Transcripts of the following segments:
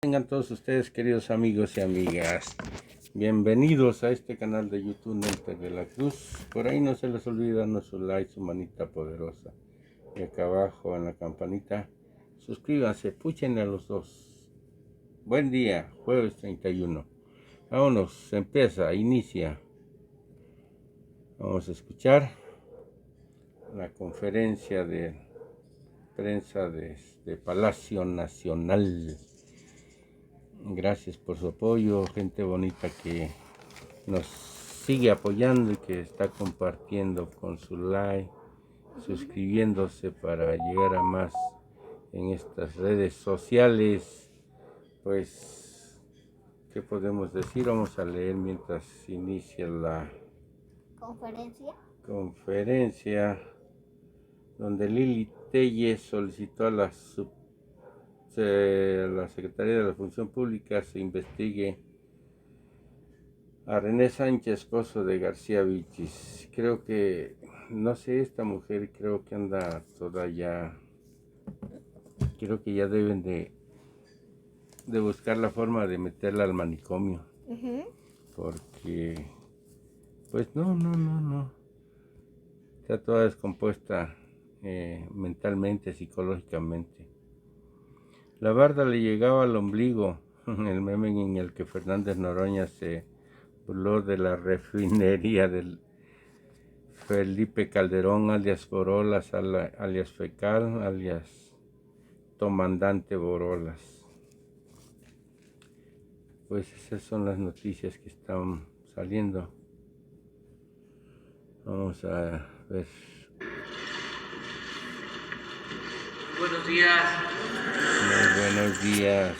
Tengan todos ustedes, queridos amigos y amigas, bienvenidos a este canal de YouTube Nelter de la Cruz. Por ahí no se les olvide darnos su like, su manita poderosa. Y acá abajo en la campanita, suscríbanse, puchen a los dos. Buen día, jueves 31. Vámonos, se empieza, inicia. Vamos a escuchar la conferencia de prensa de Palacio Nacional. Gracias por su apoyo, gente bonita que nos sigue apoyando y que está compartiendo con su like, suscribiéndose para llegar a más en estas redes sociales. Pues, ¿qué podemos decir? Vamos a leer mientras inicia la conferencia donde Lili Telles solicitó a la Secretaría de la Función Pública se investigue a René Sánchez, esposo de García Vilchis. Creo que, no sé, esta mujer creo que anda toda ya, creo que ya deben de buscar la forma de meterla al manicomio. Porque, pues no. Está toda descompuesta mentalmente, psicológicamente. La barda le llegaba al ombligo, el meme en el que Fernández Noroña se burló de la refinería del Felipe Calderón, alias Borolas, alias Fecal, alias Comandante Borolas. Pues esas son las noticias que están saliendo. Vamos a ver. Buenos días. Muy buenos días.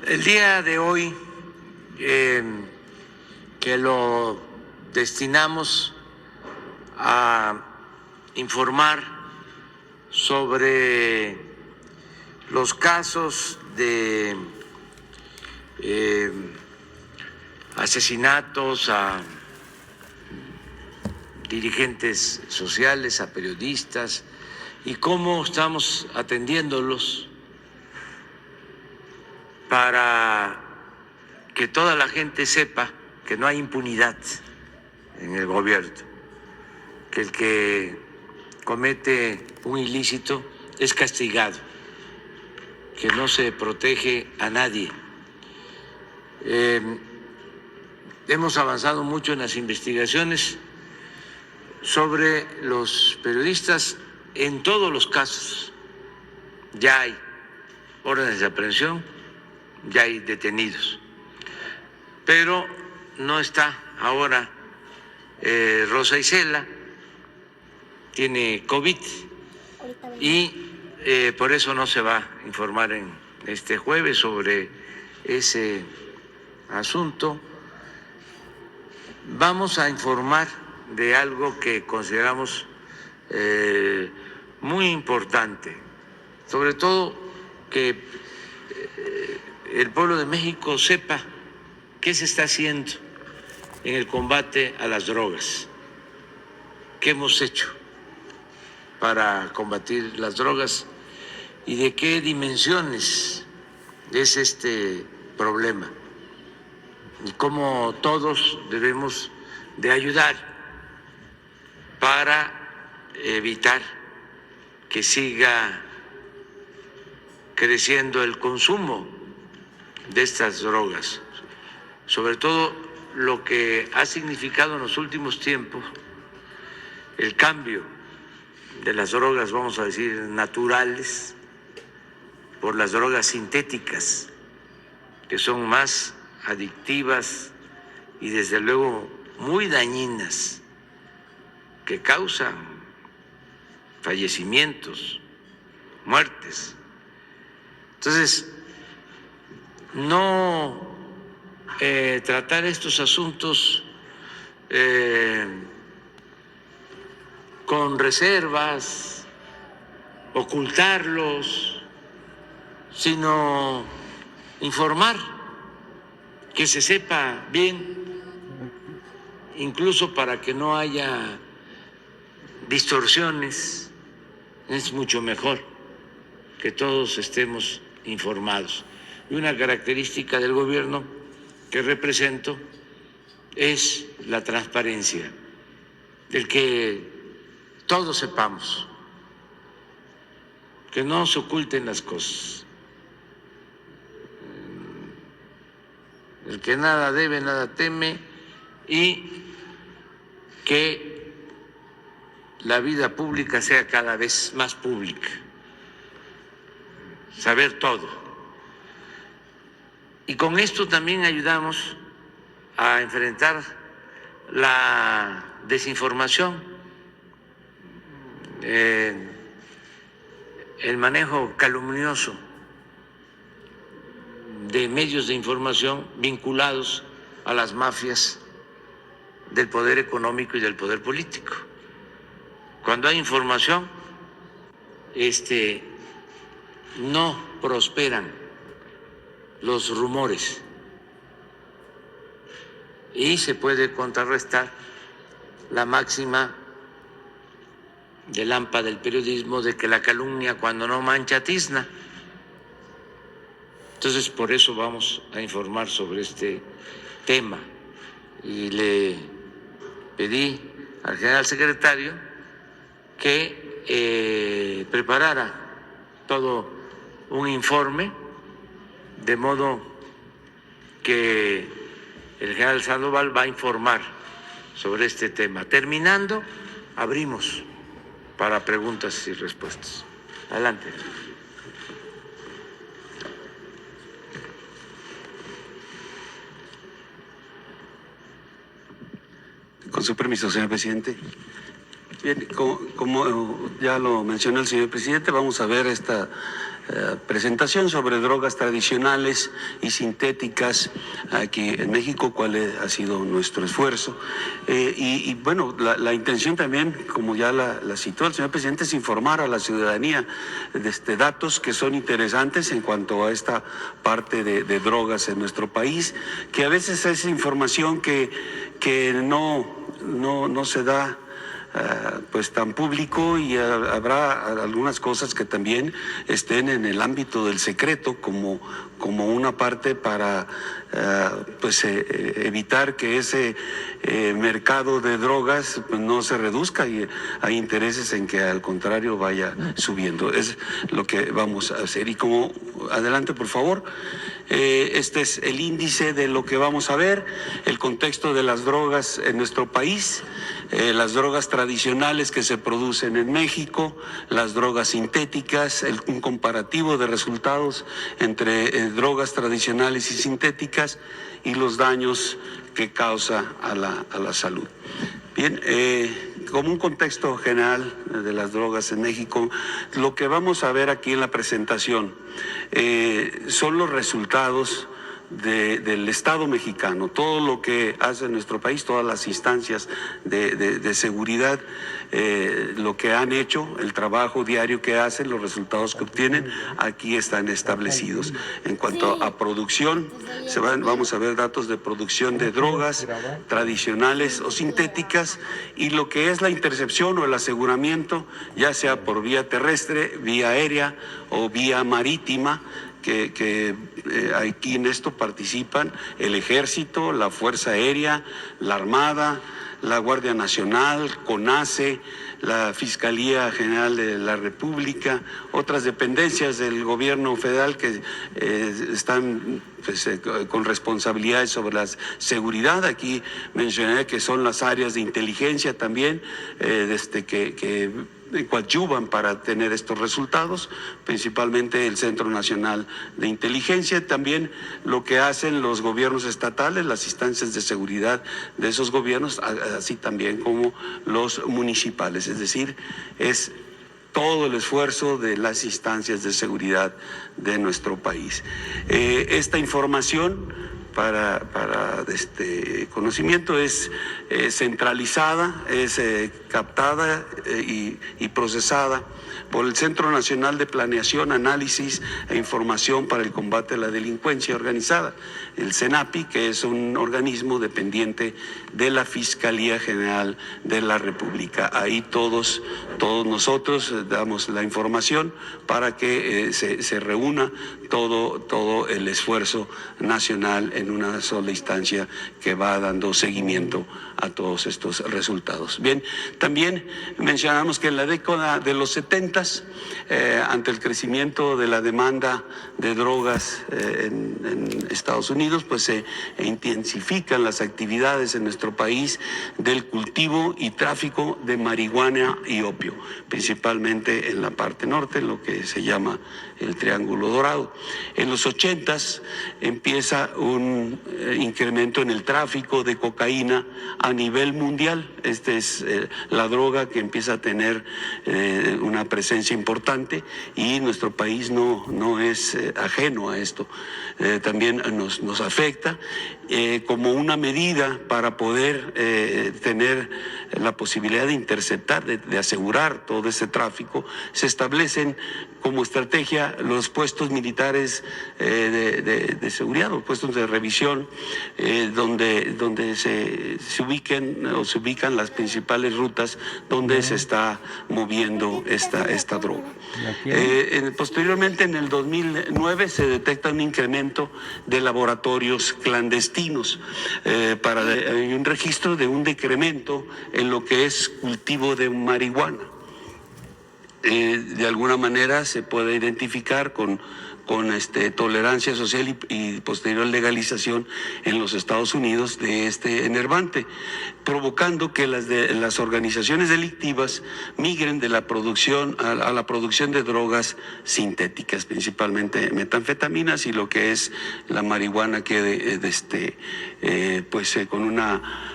El día de hoy, que lo destinamos a informar sobre los casos de asesinatos a dirigentes sociales, a periodistas, y cómo estamos atendiéndolos para que toda la gente sepa que no hay impunidad en el gobierno, que el que comete un ilícito es castigado, que no se protege a nadie. Hemos avanzado mucho en las investigaciones sobre los periodistas en todos los casos. Ya hay órdenes de aprehensión, ya hay detenidos, pero no está ahora Rosa Isela, tiene COVID y por eso no se va a informar en este jueves sobre ese asunto. Vamos a informar de algo que consideramos muy importante, sobre todo que el pueblo de México sepa qué se está haciendo en el combate a las drogas, qué hemos hecho para combatir las drogas y de qué dimensiones es este problema y cómo todos debemos de ayudar para evitar que siga creciendo el consumo de estas drogas, sobre todo lo que ha significado en los últimos tiempos el cambio de las drogas, vamos a decir, naturales, por las drogas sintéticas, que son más adictivas y desde luego muy dañinas, que causan fallecimientos, muertes. Entonces, no tratar estos asuntos con reservas, ocultarlos, sino informar, que se sepa bien, incluso para que no haya distorsiones es mucho mejor que todos estemos informados. Y una característica del gobierno que represento es la transparencia, el que todos sepamos, que no se oculten las cosas, el que nada debe, nada teme, y que la vida pública sea cada vez más pública, saber todo. Y con esto también ayudamos a enfrentar la desinformación, el manejo calumnioso de medios de información vinculados a las mafias del poder económico y del poder político. Cuando hay información, no prosperan los rumores y se puede contrarrestar la máxima del AMPA del periodismo de que la calumnia cuando no mancha tizna. Entonces, por eso vamos a informar sobre este tema y le pedí al general secretario que preparara todo un informe, de modo que el general Sandoval va a informar sobre este tema. Terminando, abrimos para preguntas y respuestas. Adelante. Con su permiso, señor presidente. Bien, como ya lo mencionó el señor presidente, vamos a ver esta presentación sobre drogas tradicionales y sintéticas aquí en México, cuál ha sido nuestro esfuerzo. Y bueno, la intención también, como ya la citó el señor presidente, es informar a la ciudadanía de datos que son interesantes en cuanto a esta parte de drogas en nuestro país, que a veces es información que no se da pues tan público, y habrá algunas cosas que también estén en el ámbito del secreto como una parte para pues evitar que ese mercado de drogas pues no se reduzca, y hay intereses en que al contrario vaya subiendo. Es lo que vamos a hacer. Y como adelante, por favor. Este es el índice de lo que vamos a ver, el contexto de las drogas en nuestro país, las drogas tradicionales que se producen en México, las drogas sintéticas, un comparativo de resultados entre drogas tradicionales y sintéticas, y los daños que causa a la salud. Bien, como un contexto general de las drogas en México, lo que vamos a ver aquí en la presentación son los resultados del Estado mexicano, todo lo que hace nuestro país, todas las instancias de seguridad, lo que han hecho, el trabajo diario que hacen, los resultados que obtienen, aquí están establecidos. En cuanto a producción, vamos a ver datos de producción de drogas tradicionales o sintéticas, y lo que es la intercepción o el aseguramiento, ya sea por vía terrestre, vía aérea o vía marítima, que aquí en esto participan el Ejército, la Fuerza Aérea, la Armada, la Guardia Nacional, CONACE, la Fiscalía General de la República, otras dependencias del gobierno federal que están pues, con responsabilidades sobre la seguridad. Aquí mencioné que son las áreas de inteligencia también, que coadyuvan para tener estos resultados, principalmente el Centro Nacional de Inteligencia, también lo que hacen los gobiernos estatales, las instancias de seguridad de esos gobiernos, así también como los municipales, es decir, es todo el esfuerzo de las instancias de seguridad de nuestro país. Esta información conocimiento, es centralizada, es captada y procesada por el Centro Nacional de Planeación, Análisis e Información para el Combate a la Delincuencia Organizada, el CENAPI, que es un organismo dependiente de la Fiscalía General de la República. Ahí todos nosotros damos la información para que se reúna todo el esfuerzo nacional en una sola instancia que va dando seguimiento a todos estos resultados. Bien, también mencionamos que en la década de los 70s, ante el crecimiento de la demanda de drogas en Estados Unidos, pues se intensifican las actividades en nuestro país del cultivo y tráfico de marihuana y opio, principalmente en la parte norte, en lo que se llama el Triángulo Dorado. En los 80s empieza un incremento en el tráfico de cocaína a nivel mundial. Esta es la droga que empieza a tener una presencia importante y nuestro país no es ajeno a esto. También nos afecta como una medida para poder tener la posibilidad de interceptar, de asegurar todo ese tráfico. Se establecen como estrategia los puestos militares de seguridad, los puestos de revisión, donde se ubican las principales rutas donde se está moviendo esta droga. Posteriormente, en el 2009, se detecta un incremento de laboratorios clandestinos. Hay un registro de un decremento en lo que es cultivo de marihuana. De alguna manera se puede identificar con tolerancia social y posterior legalización en los Estados Unidos de este enervante, provocando que las organizaciones delictivas migren de la producción a la producción de drogas sintéticas, principalmente metanfetaminas y lo que es la marihuana, que con una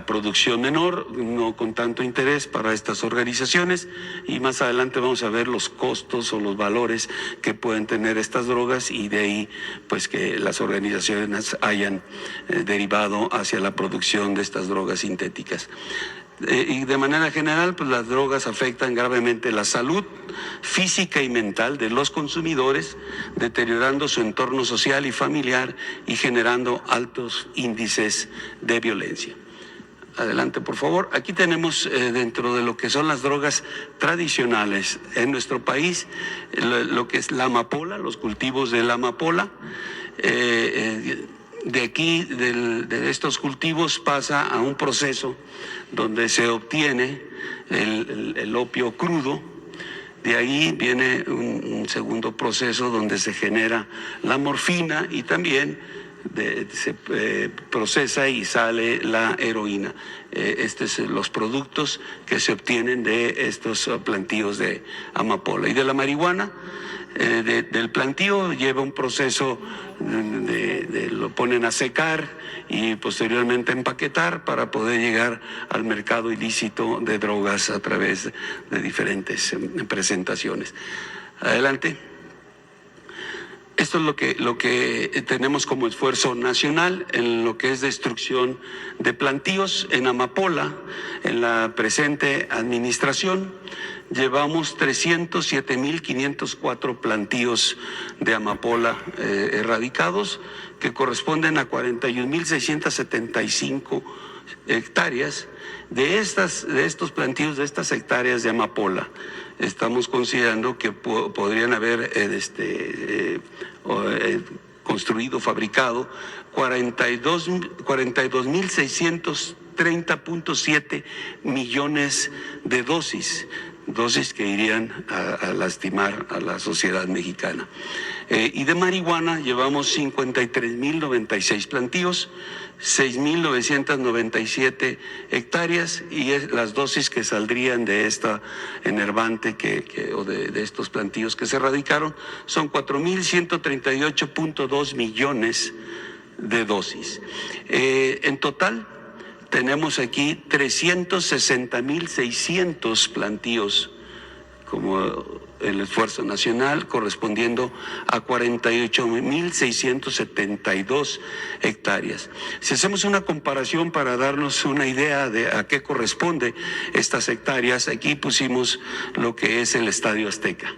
producción menor, no con tanto interés para estas organizaciones, y más adelante vamos a ver los costos o los valores que pueden tener estas drogas, y de ahí pues que las organizaciones hayan derivado hacia la producción de estas drogas sintéticas. Y de manera general, pues las drogas afectan gravemente la salud física y mental de los consumidores, deteriorando su entorno social y familiar y generando altos índices de violencia. Adelante, por favor. Aquí tenemos dentro de lo que son las drogas tradicionales en nuestro país, lo que es la amapola, los cultivos de la amapola. De aquí, de estos cultivos, pasa a un proceso donde se obtiene el opio crudo. De ahí viene un segundo proceso donde se genera la morfina y también se procesa y sale la heroína. Estos son los productos que se obtienen de estos plantíos de amapola. Y de la marihuana, del plantío lleva un proceso lo ponen a secar y posteriormente empaquetar para poder llegar al mercado ilícito de drogas a través de diferentes presentaciones. Adelante. Esto es lo que tenemos como esfuerzo nacional en lo que es destrucción de plantíos en amapola. En la presente administración llevamos 307.504 plantíos de amapola erradicados, que corresponden a 41.675 hectáreas. De estos plantíos, de estas hectáreas de amapola, estamos considerando que podrían haber construido, fabricado 42.630.7 millones de dosis que irían a lastimar a la sociedad mexicana. Y de marihuana llevamos 53.096 plantíos, 6.997 hectáreas, y las dosis que saldrían de esta enervante o de estos plantíos que se erradicaron son 4.138.2 millones de dosis. En total tenemos aquí 360.600 plantíos como el Esfuerzo Nacional, correspondiendo a 48.672 hectáreas. Si hacemos una comparación para darnos una idea de a qué corresponde estas hectáreas, aquí pusimos lo que es el Estadio Azteca.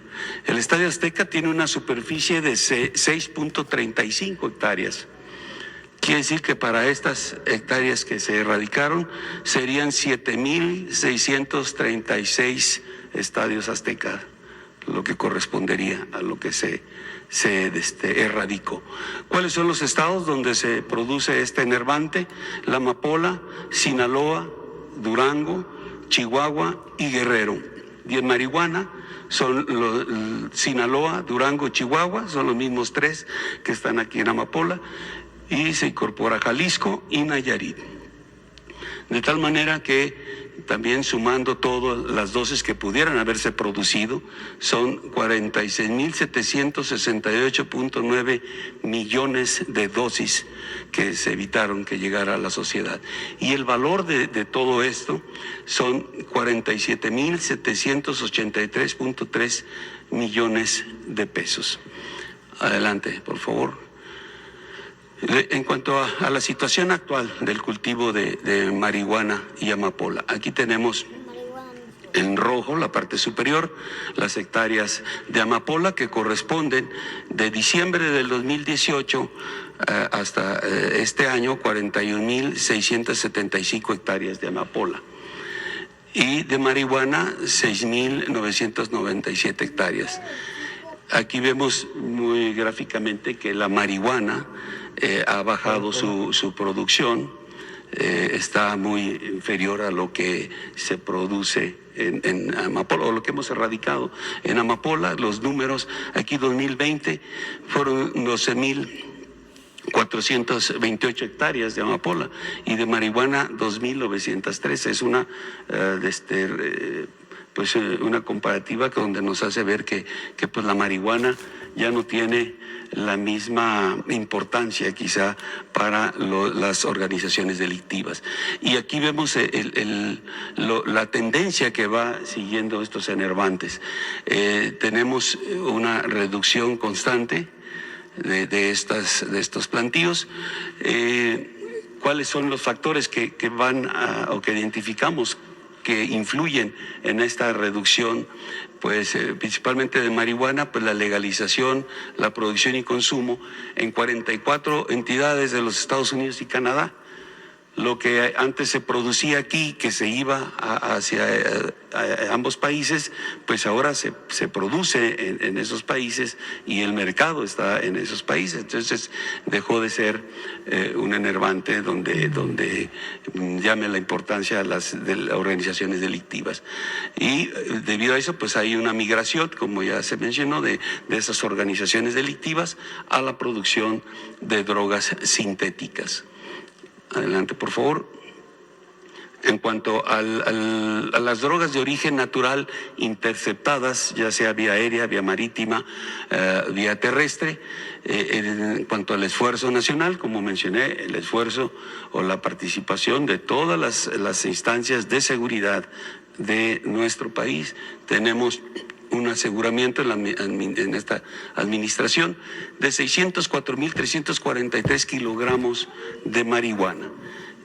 El Estadio Azteca tiene una superficie de 6.35 hectáreas. Quiere decir que para estas hectáreas que se erradicaron serían 7.636 estadios Azteca, lo que correspondería a lo que se erradicó. ¿Cuáles son los estados donde se produce este enervante? La Amapola, Sinaloa, Durango, Chihuahua y Guerrero. Y en marihuana son Sinaloa, Durango, Chihuahua, son los mismos tres que están aquí en Amapola, y se incorpora Jalisco y Nayarit. De tal manera que también sumando todas las dosis que pudieran haberse producido, son 46.768.9 millones de dosis que se evitaron que llegara a la sociedad. Y el valor de todo esto son 47.783.3 millones de pesos. Adelante, por favor. En cuanto a la situación actual del cultivo de marihuana y amapola, aquí tenemos en rojo la parte superior, las hectáreas de amapola que corresponden de diciembre del 2018 hasta este año, 41.675 hectáreas de amapola. Y de marihuana, 6.997 hectáreas. Aquí vemos muy gráficamente que la marihuana ha bajado su producción, está muy inferior a lo que se produce en amapola, o lo que hemos erradicado en amapola. Los números aquí 2020 fueron 12.428 hectáreas de amapola y de marihuana 2.913. Es una una comparativa donde nos hace ver que pues la marihuana ya no tiene la misma importancia quizá para las organizaciones delictivas. Y aquí vemos la tendencia que va siguiendo estos enervantes. Tenemos una reducción constante de estos plantíos. ¿Cuáles son los factores que van o que identificamos que influyen en esta reducción? Pues principalmente de marihuana, pues la legalización, la producción y consumo en 44 entidades de los Estados Unidos y Canadá. Lo que antes se producía aquí, que se iba hacia ambos países, pues ahora se produce en esos países y el mercado está en esos países. Entonces dejó de ser un enervante donde llame la importancia de las organizaciones delictivas. Y debido a eso, pues hay una migración, como ya se mencionó, de esas organizaciones delictivas a la producción de drogas sintéticas. Adelante, por favor. En cuanto a las drogas de origen natural interceptadas, ya sea vía aérea, vía marítima, vía terrestre, en cuanto al esfuerzo nacional, como mencioné, el esfuerzo o la participación de todas las instancias de seguridad de nuestro país, tenemos un aseguramiento en esta administración de 604.343 kilogramos de marihuana,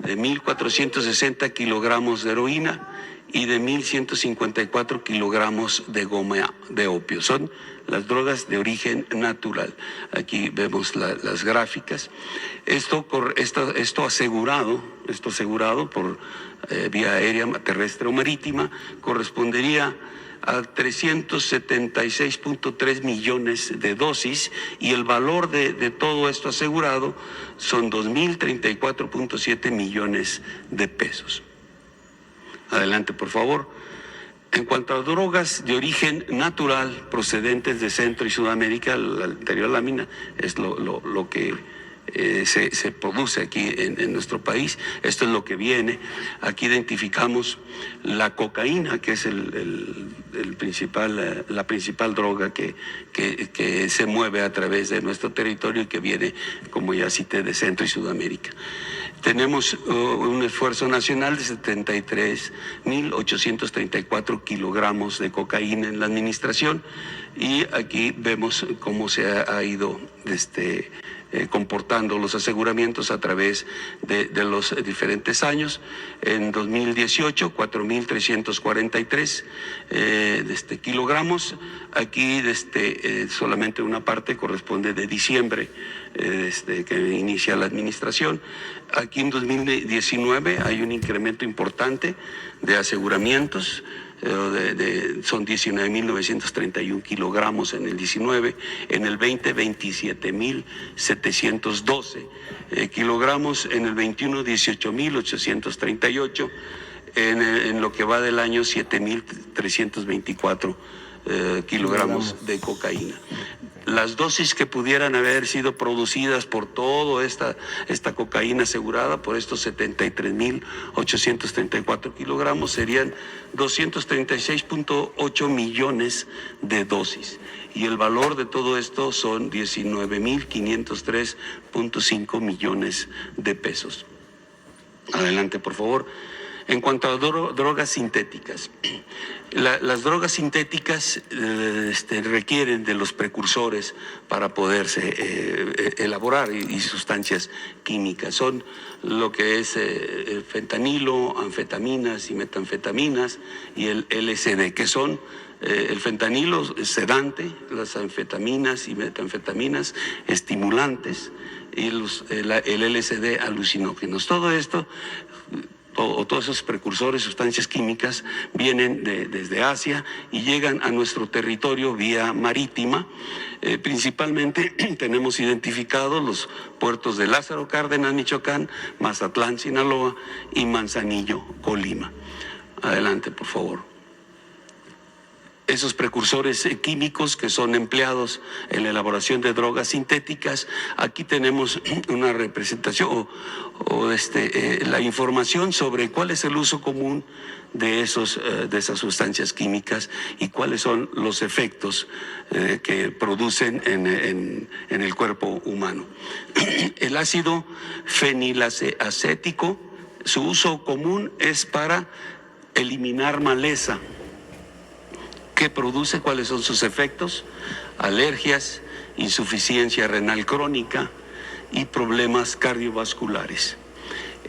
de 1.460 kilogramos de heroína y de 1.154 kilogramos de goma de opio. Son las drogas de origen natural. Aquí vemos las gráficas. Esto asegurado por vía aérea, terrestre o marítima, correspondería a 376.3 millones de dosis, y el valor de todo esto asegurado son 2.034.7 millones de pesos. Adelante, por favor. En cuanto a drogas de origen natural procedentes de Centro y Sudamérica, la anterior lámina es lo que se produce aquí en nuestro país. Esto es lo que viene. Aquí identificamos la cocaína, que es la principal droga que se mueve a través de nuestro territorio y que viene, como ya cité, de Centro y Sudamérica. Tenemos un esfuerzo nacional de 73.834 kilogramos de cocaína en la administración, y aquí vemos cómo se ha ido comportando los aseguramientos a través de los diferentes años. En 2018, 4.343 kilogramos. Aquí solamente una parte corresponde de diciembre, que inicia la administración. Aquí en 2019 hay un incremento importante de aseguramientos. Son 19.931 kilogramos en el 19, en el 20, 27.712 kilogramos, en el 21, 18.838, en lo que va del año, 7.324 kilogramos de cocaína. Las dosis que pudieran haber sido producidas por toda esta cocaína asegurada, por estos 73.834 kilogramos, serían 236.8 millones de dosis. Y el valor de todo esto son 19.503.5 millones de pesos. Adelante, por favor. En cuanto a drogas sintéticas, las drogas sintéticas requieren de los precursores para poderse elaborar, y sustancias químicas. Son lo que es el fentanilo, anfetaminas y metanfetaminas, y el LSD, que son el fentanilo sedante, las anfetaminas y metanfetaminas estimulantes, y el LSD alucinógenos. Todo esto, todos esos precursores, sustancias químicas, vienen desde Asia y llegan a nuestro territorio vía marítima. Principalmente tenemos identificados los puertos de Lázaro Cárdenas, Michoacán, Mazatlán, Sinaloa, y Manzanillo, Colima. Adelante, por favor. Esos precursores químicos que son empleados en la elaboración de drogas sintéticas, aquí tenemos una representación la información sobre cuál es el uso común de esas sustancias químicas y cuáles son los efectos que producen en el cuerpo humano. El ácido fenilacético, su uso común es para eliminar maleza. ¿Qué produce? ¿Cuáles son sus efectos? Alergias, insuficiencia renal crónica y problemas cardiovasculares.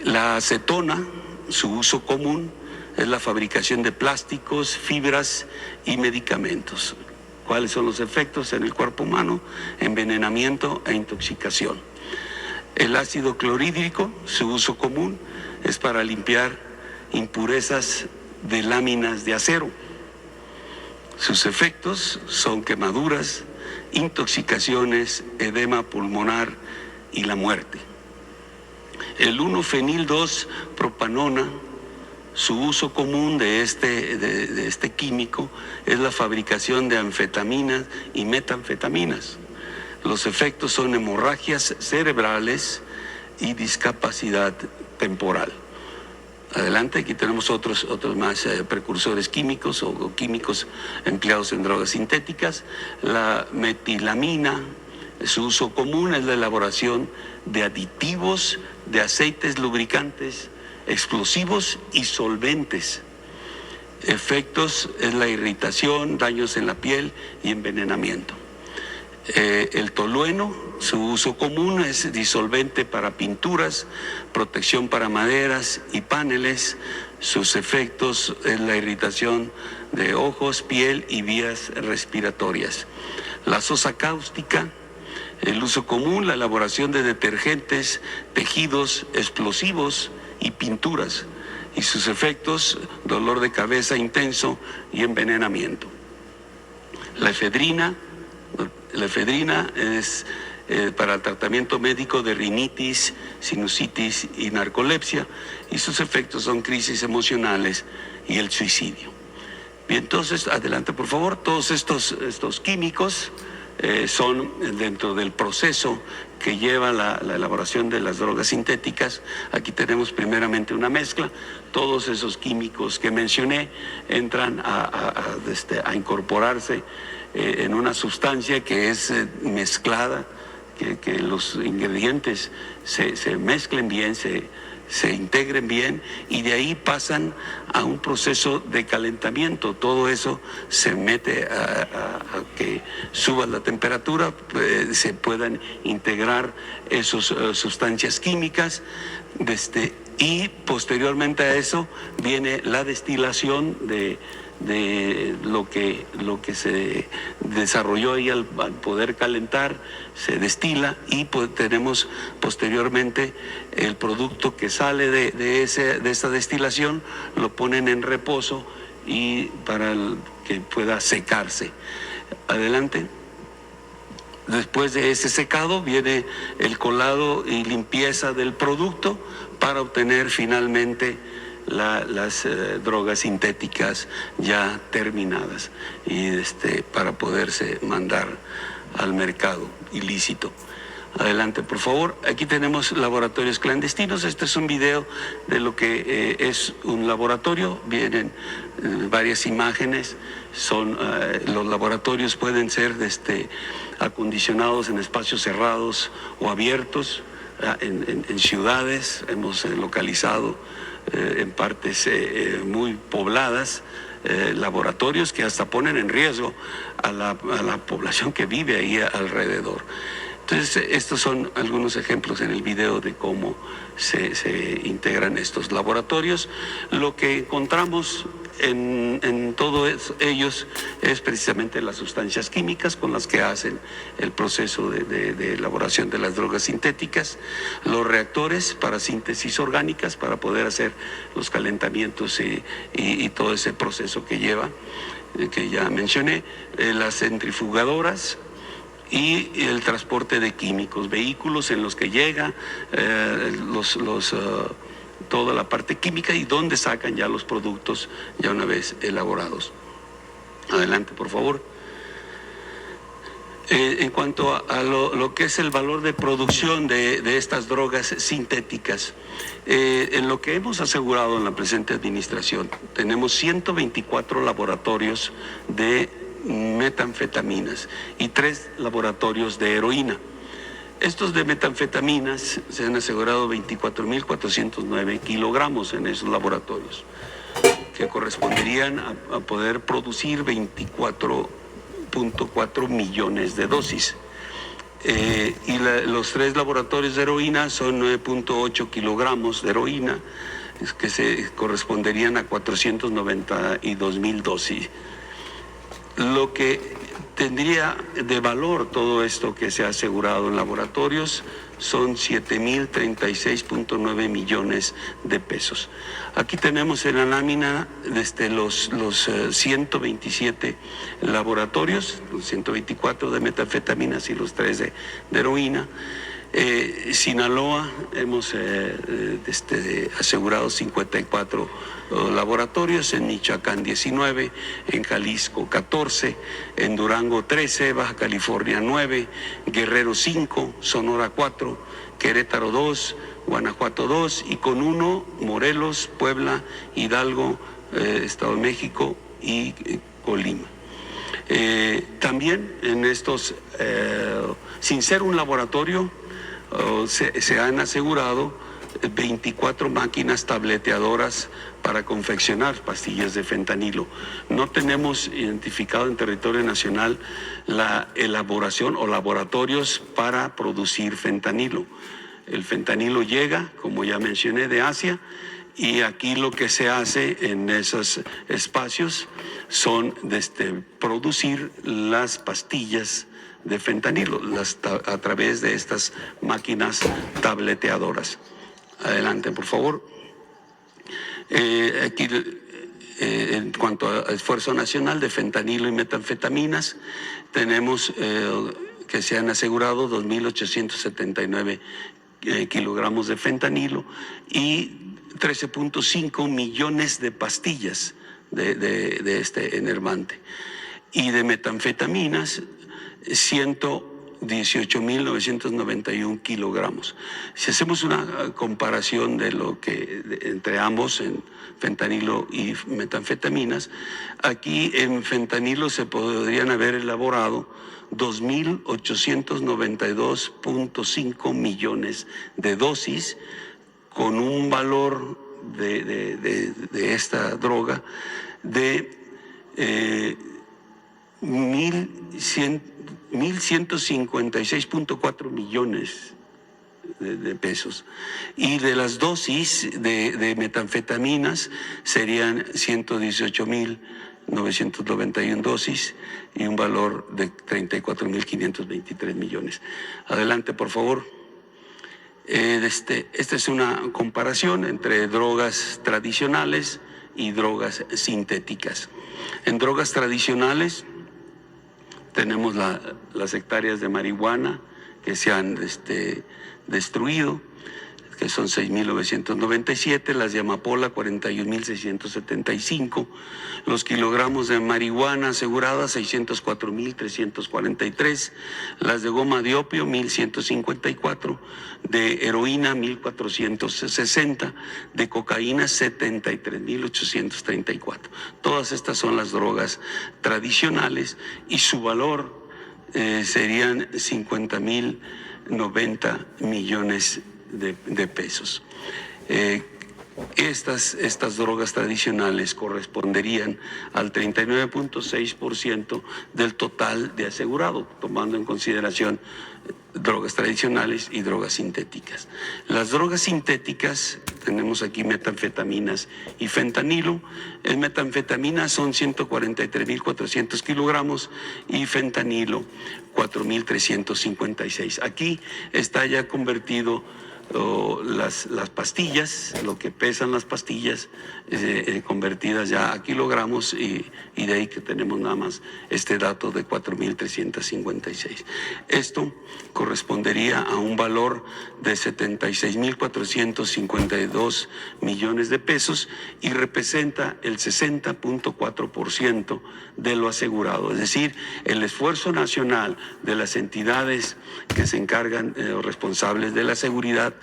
La acetona, su uso común es la fabricación de plásticos, fibras y medicamentos. ¿Cuáles son los efectos en el cuerpo humano? Envenenamiento e intoxicación. El ácido clorhídrico, su uso común es para limpiar impurezas de láminas de acero. Sus efectos son quemaduras, intoxicaciones, edema pulmonar y la muerte. El 1-fenil-2-propanona, su uso común de este químico es la fabricación de anfetaminas y metanfetaminas. Los efectos son hemorragias cerebrales y discapacidad temporal. Adelante, aquí tenemos otros más precursores químicos o químicos empleados en drogas sintéticas. La metilamina, su uso común es la elaboración de aditivos, de aceites lubricantes, explosivos y solventes. Efectos es la irritación, daños en la piel y envenenamiento. El tolueno, su uso común es disolvente para pinturas, protección para maderas y paneles. Sus efectos es la irritación de ojos, piel y vías respiratorias. La sosa cáustica, el uso común, la elaboración de detergentes, tejidos, explosivos y pinturas. Y sus efectos, dolor de cabeza intenso y envenenamiento. La efedrina es para el tratamiento médico de rinitis, sinusitis y narcolepsia, y sus efectos son crisis emocionales y el suicidio. Bien, entonces, adelante por favor. Todos estos químicos son dentro del proceso que lleva la elaboración de las drogas sintéticas. Aquí tenemos primeramente una mezcla. Todos esos químicos que mencioné entran a incorporarse en una sustancia que es mezclada, que los ingredientes se mezclen bien, se integren bien, y de ahí pasan a un proceso de calentamiento. Todo eso se mete a que suba la temperatura, se puedan integrar esas sustancias químicas, y posteriormente a eso viene la destilación de lo que se desarrolló ahí al poder calentar, se destila, y pues tenemos posteriormente el producto que sale de esa destilación, lo ponen en reposo y para que pueda secarse. Adelante. Después de ese secado viene el colado y limpieza del producto para obtener finalmente las drogas sintéticas ya terminadas y para poderse mandar al mercado ilícito. Adelante, por favor. Aquí tenemos laboratorios clandestinos. Este es un video de lo que es un laboratorio. Vienen varias imágenes. Los laboratorios pueden ser acondicionados en espacios cerrados o abiertos, en ciudades. Hemos localizado en partes muy pobladas laboratorios que hasta ponen en riesgo a la población que vive ahí alrededor. Entonces, estos son algunos ejemplos en el video de cómo se integran estos laboratorios. Lo que encontramos en todos ellos es precisamente las sustancias químicas con las que hacen el proceso de elaboración de las drogas sintéticas, los reactores para síntesis orgánicas para poder hacer los calentamientos y todo ese proceso que lleva, que ya mencioné, las centrifugadoras y el transporte de químicos, vehículos en los que llega toda la parte química y donde sacan ya los productos ya una vez elaborados. Adelante, por favor. En cuanto a lo que es el valor de producción de estas drogas sintéticas, en lo que hemos asegurado en la presente administración, tenemos 124 laboratorios de metanfetaminas y 3 laboratorios de heroína. Estos de metanfetaminas se han asegurado 24.409 kilogramos en esos laboratorios, que corresponderían a poder producir 24.4 millones de dosis. Y los 3 laboratorios de heroína son 9.8 kilogramos de heroína, que se corresponderían a 492.000 dosis. Lo que tendría de valor todo esto que se ha asegurado en laboratorios son 7.036.9 millones de pesos. Aquí tenemos en la lámina los 127 laboratorios, los 124 de metanfetaminas y los 3 de heroína. Sinaloa hemos asegurado 54 laboratorios, en Michoacán 19, en Jalisco 14, en Durango 13, Baja California 9, Guerrero 5, Sonora 4, Querétaro 2, Guanajuato 2 y con 1 Morelos, Puebla, Hidalgo, Estado de México y Colima. También en estos, sin ser un laboratorio, se han asegurado 24 máquinas tableteadoras para confeccionar pastillas de fentanilo. No tenemos identificado en territorio nacional la elaboración o laboratorios para producir fentanilo. El fentanilo llega, como ya mencioné, de Asia, y aquí lo que se hace en esos espacios son producir las pastillas de fentanilo a través de estas máquinas tableteadoras. Adelante, por favor. Aquí, en cuanto a esfuerzo nacional de fentanilo y metanfetaminas, tenemos que se han asegurado 2.879 kilogramos de fentanilo y 13.5 millones de pastillas de este enervante. Y de metanfetaminas 118.991 kilogramos. Si hacemos una comparación de lo que entre ambos, en fentanilo y metanfetaminas, aquí en fentanilo se podrían haber elaborado 2.892.5 millones de dosis, con un valor de esta droga de 1.156.4 millones de pesos. Y de las dosis de metanfetaminas serían 118.991 dosis y un valor de 34.523 millones. Adelante, por favor. Esta es una comparación entre drogas tradicionales y drogas sintéticas. En drogas tradicionales tenemos las hectáreas de marihuana que se han destruido, que son 6.997, las de amapola 41.675, los kilogramos de marihuana asegurada 604.343, las de goma de opio 1.154, de heroína 1.460, de cocaína 73.834. Todas estas son las drogas tradicionales y su valor serían 50.090 millones de pesos. Estas drogas tradicionales corresponderían al 39.6% del total de asegurado, tomando en consideración drogas tradicionales y drogas sintéticas. Las drogas sintéticas, tenemos aquí metanfetaminas y fentanilo. En metanfetamina son 143.400 kilogramos y fentanilo 4.356. Aquí está ya convertido las pastillas, lo que pesan las pastillas, convertidas ya a kilogramos, y de ahí que tenemos nada más este dato de 4.356. Esto correspondería a un valor de 76.452 millones de pesos y representa el 60.4% de lo asegurado. Es decir, el esfuerzo nacional de las entidades que se encargan o responsables de la seguridad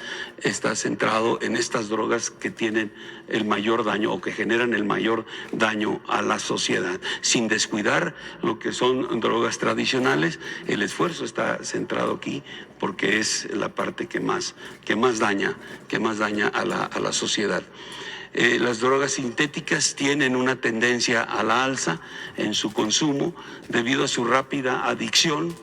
está centrado en estas drogas que tienen el mayor daño o que generan el mayor daño a la sociedad, sin descuidar lo que son drogas tradicionales. El esfuerzo está centrado aquí porque es la parte que más daña a la sociedad. Las drogas sintéticas tienen una tendencia a la alza en su consumo debido a su rápida adicción,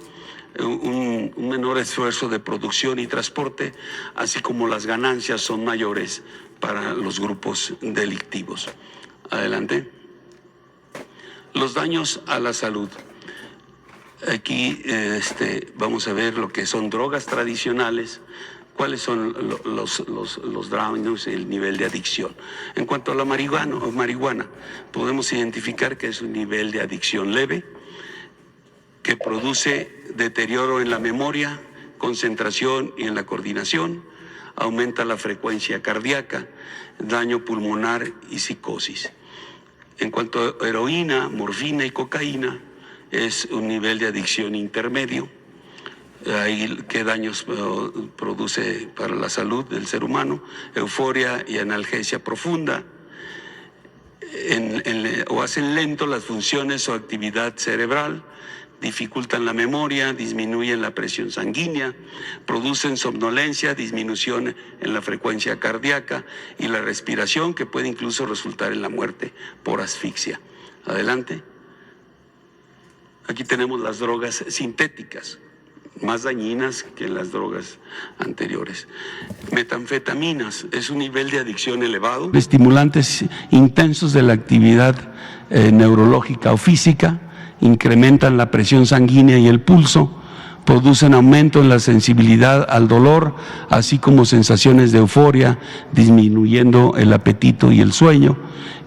un menor esfuerzo de producción y transporte, así como las ganancias son mayores para los grupos delictivos. Adelante. Los daños a la salud. Aquí vamos a ver lo que son drogas tradicionales, cuáles son los daños, el nivel de adicción. En cuanto a la marihuana, podemos identificar que es un nivel de adicción leve, que produce deterioro en la memoria, concentración y en la coordinación, aumenta la frecuencia cardíaca, daño pulmonar y psicosis. En cuanto a heroína, morfina y cocaína, es un nivel de adicción intermedio. Ahí, ¿qué daños produce para la salud del ser humano? Euforia y analgesia profunda. O hacen lento las funciones o actividad cerebral, dificultan la memoria, disminuyen la presión sanguínea, producen somnolencia, disminución en la frecuencia cardíaca y la respiración, que puede incluso resultar en la muerte por asfixia. Adelante. Aquí tenemos las drogas sintéticas, más dañinas que las drogas anteriores. Metanfetaminas es un nivel de adicción elevado. Estimulantes intensos de la actividad neurológica o física, incrementan la presión sanguínea y el pulso, producen aumento en la sensibilidad al dolor, así como sensaciones de euforia, disminuyendo el apetito y el sueño.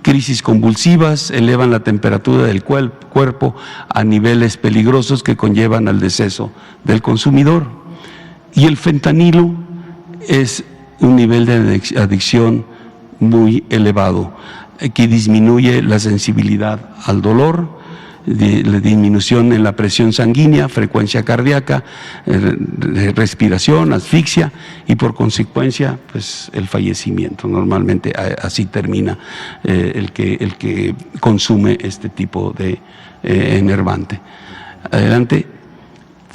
Crisis convulsivas, elevan la temperatura del cuerpo a niveles peligrosos que conllevan al deceso del consumidor. Y el fentanilo es un nivel de adicción muy elevado, que disminuye la sensibilidad al dolor, disminución en la presión sanguínea, frecuencia cardíaca, respiración, asfixia y por consecuencia pues el fallecimiento. Normalmente así termina el que consume este tipo de enervante. Adelante.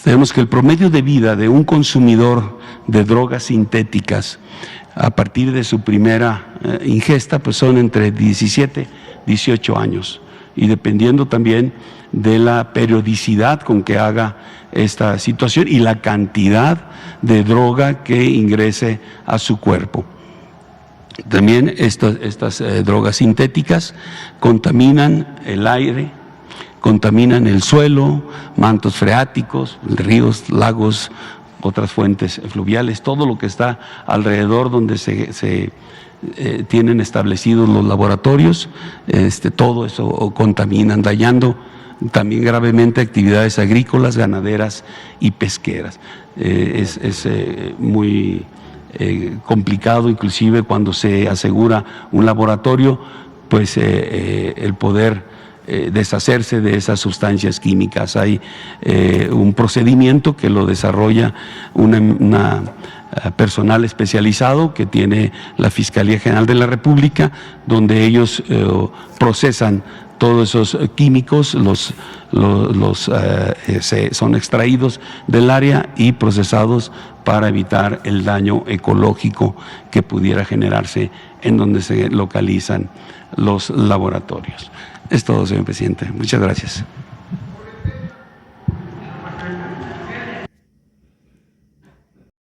Sabemos que el promedio de vida de un consumidor de drogas sintéticas a partir de su primera ingesta pues son entre 17 y 18 años y dependiendo también de la periodicidad con que haga esta situación y la cantidad de droga que ingrese a su cuerpo. También estas drogas sintéticas contaminan el aire, contaminan el suelo, mantos freáticos, ríos, lagos, otras fuentes fluviales, todo lo que está alrededor donde se tienen establecidos los laboratorios, todo eso contaminan, dañando también gravemente actividades agrícolas, ganaderas y pesqueras. Es muy complicado, inclusive cuando se asegura un laboratorio, pues el poder deshacerse de esas sustancias químicas. Hay un procedimiento que lo desarrolla una personal especializado que tiene la Fiscalía General de la República, donde ellos procesan todos esos químicos, son extraídos del área y procesados para evitar el daño ecológico que pudiera generarse en donde se localizan los laboratorios. Es todo, señor presidente. Muchas gracias.